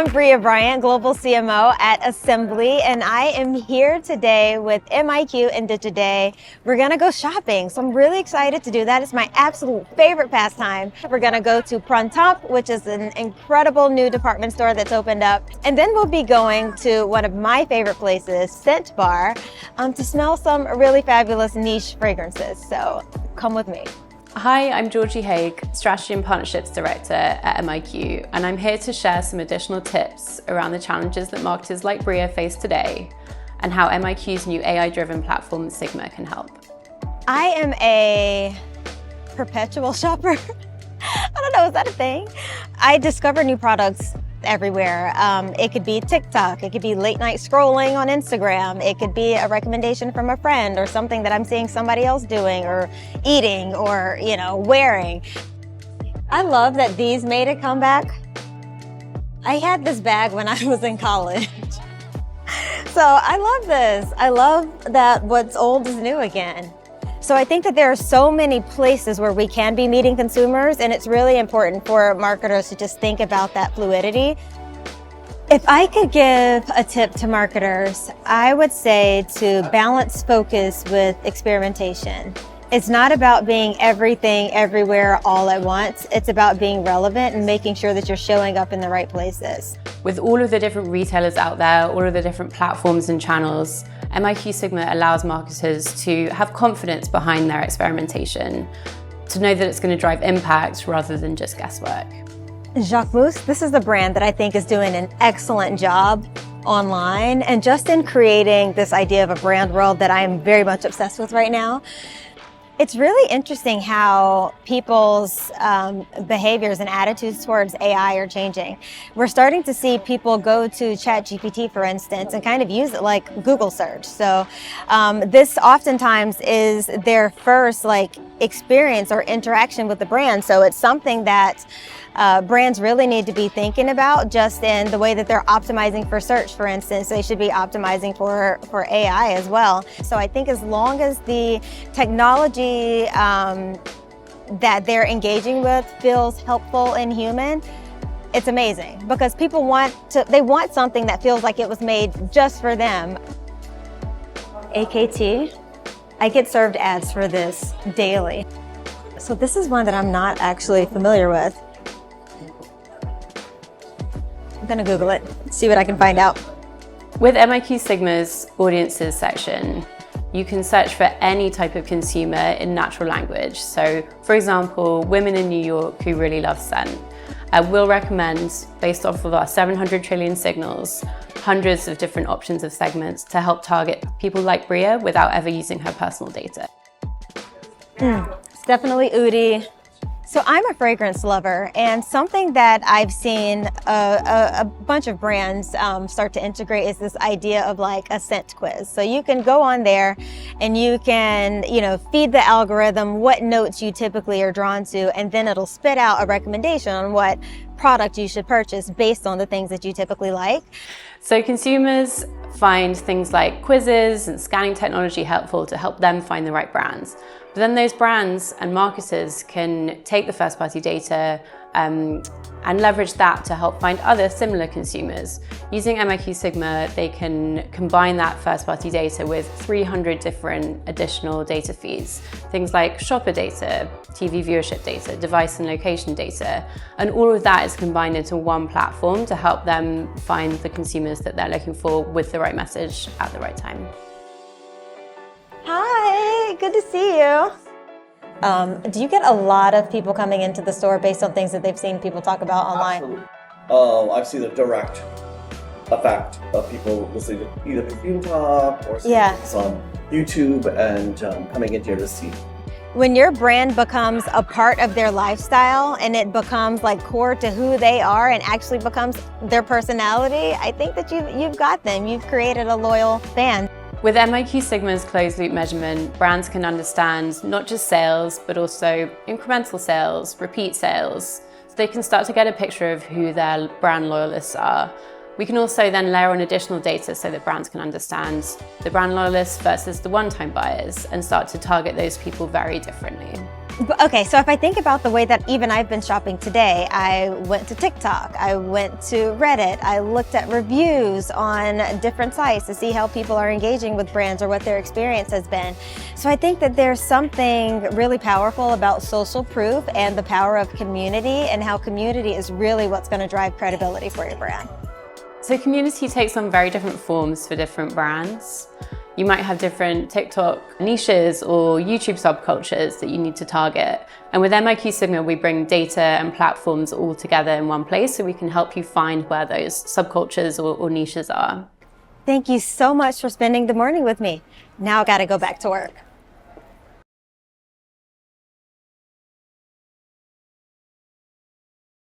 I'm Bria Bryant, Global CMO at Assembly, and I am here today with MIQ and Digiday. We're gonna go shopping, so I'm really excited to do that. It's my absolute favorite pastime. We're gonna go to Printemps, which is an incredible new department store that's opened up, and then we'll be going to one of my favorite places, Scent Bar, to smell some really fabulous niche fragrances, so come with me. Hi, I'm Georgie Haig, Strategy and Partnerships Director at MIQ, and I'm here to share some additional tips around the challenges that marketers like Bria face today and how MIQ's new AI-driven platform, Sigma, can help. I am a perpetual shopper. I don't know, is that a thing? I discover new products everywhere. It could be TikTok, it could be late night scrolling on Instagram, it could be a recommendation from a friend or something that I'm seeing somebody else doing or eating or, wearing. I love that these made a comeback. I had this bag when I was in college. So I love this. I love that what's old is new again. So I think that there are so many places where we can be meeting consumers, and it's really important for marketers to just think about that fluidity. If I could give a tip to marketers, I would say to balance focus with experimentation. It's not about being everything, everywhere, all at once. It's about being relevant and making sure that you're showing up in the right places. With all of the different retailers out there, all of the different platforms and channels, MIQ Sigma allows marketers to have confidence behind their experimentation, to know that it's going to drive impact rather than just guesswork. Jacquemus, this is the brand that I think is doing an excellent job online and just in creating this idea of a brand world that I am very much obsessed with right now. It's really interesting how people's behaviors and attitudes towards AI are changing. We're starting to see people go to ChatGPT, for instance, and kind of use it like Google search. So this oftentimes is their first experience or interaction with the brand. So it's something that brands really need to be thinking about just in the way that they're optimizing for search, for instance. They should be optimizing for AI as well. So I think as long as the technology that they're engaging with feels helpful and human, it's amazing because people want something that feels like it was made just for them. AKT, I get served ads for this daily. So this is one that I'm not actually familiar with. I'm gonna Google it, see what I can find out. With MIQ Sigma's audiences section, you can search for any type of consumer in natural language. So, for example, women in New York who really love scent. We'll recommend, based off of our 700 trillion signals, hundreds of different options of segments to help target people like Bria without ever using her personal data. It's definitely oody. So I'm a fragrance lover, and something that I've seen a bunch of brands start to integrate is this idea of a scent quiz. So you can go on there and you can, feed the algorithm what notes you typically are drawn to, and then it'll spit out a recommendation on what product you should purchase based on the things that you typically like. So consumers find things like quizzes and scanning technology helpful to help them find the right brands. But then those brands and marketers can take the first-party data and leverage that to help find other similar consumers. Using MIQ Sigma, they can combine that first-party data with 300 different additional data feeds. Things like shopper data, TV viewership data, device and location data, and all of that is combined into one platform to help them find the consumers that they're looking for with the right message at the right time. Hi, good to see you. Do you get a lot of people coming into the store based on things that they've seen people talk about online? Absolutely. I've seen the direct effect of people listening to either Printemps or seeing this on YouTube and coming in here to see. When your brand becomes a part of their lifestyle and it becomes core to who they are and actually becomes their personality, I think that you've got them. You've created a loyal fan. With MIQ Sigma's closed loop measurement, brands can understand not just sales, but also incremental sales, repeat sales, so they can start to get a picture of who their brand loyalists are. We can also then layer on additional data so that brands can understand the brand loyalists versus the one-time buyers and start to target those people very differently. Okay, so if I think about the way that even I've been shopping today, I went to TikTok, I went to Reddit, I looked at reviews on different sites to see how people are engaging with brands or what their experience has been. So I think that there's something really powerful about social proof and the power of community, and how community is really what's going to drive credibility for your brand. So community takes on very different forms for different brands. You might have different TikTok niches or YouTube subcultures that you need to target. And with MIQ Sigma, we bring data and platforms all together in one place so we can help you find where those subcultures or niches are. Thank you so much for spending the morning with me. Now I got to go back to work.